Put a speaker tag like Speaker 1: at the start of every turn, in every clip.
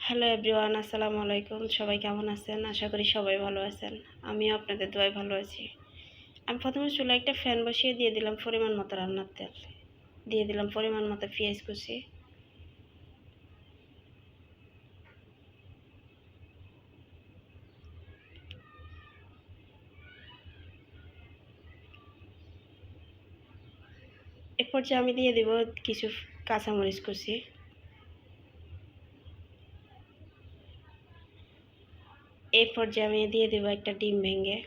Speaker 1: Hello everyone, আসসালামু আলাইকুম। সবাই কেমন আছেন? আশা করি সবাই ভালো আছেন। আমিও আপনাদের দোয়ায় ভালো আছি। আমি প্রথমে চুলায় একটা ফ্যান বসিয়ে দিয়ে দিলাম পরিমাণ মতো রান্নার তেল, দিয়ে দিলাম পরিমাণ মতো পেঁয়াজ কুচি, এ পর্যায়ে আমি দিয়ে দিব কিছু কাঁচামরিচ কুচি, এই পর্যায়ে আমি দিয়ে দেব একটা ডিম ভেঙে,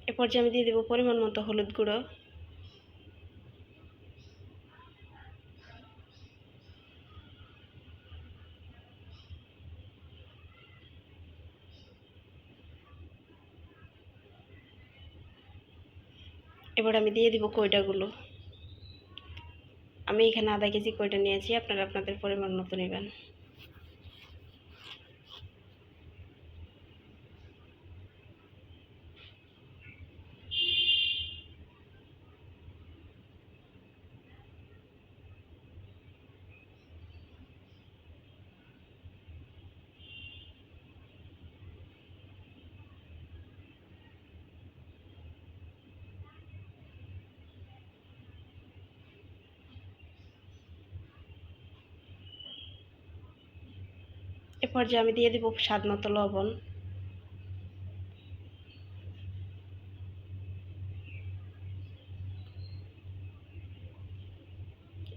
Speaker 1: এ পর্যায়ে আমি দিয়ে দেব পরিমাণ মতো হলুদ গুঁড়ো, এবার আমি দিয়ে দিব কয়টাগুলো। আমি এখানে আধা কেজি কয়টা নিয়েছি, আপনারা আপনাদের পরিমাণ মতো নেবেন। এ পর্যায়ে আমি দিয়ে দেব স্বাদ মতো লবণ,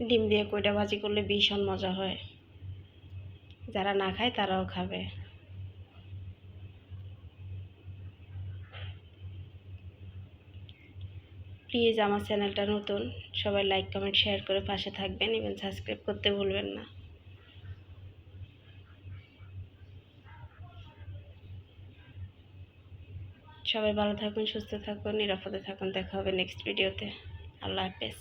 Speaker 1: ডিম দিয়ে কয়টা ভাজি করলে ভীষণ মজা হয়, যারা না খায় তারাও খাবে। প্লিজ আমার চ্যানেলটা নতুন, সবাই লাইক কমেন্ট শেয়ার করে পাশে থাকবেন এবং সাবস্ক্রাইব করতে ভুলবেন না। সবাই ভালো থাকুন, সুস্থ থাকুন, নিরাপদে থাকুন। দেখা হবে নেক্সট ভিডিওতে। আল্লাহ হাফেজ।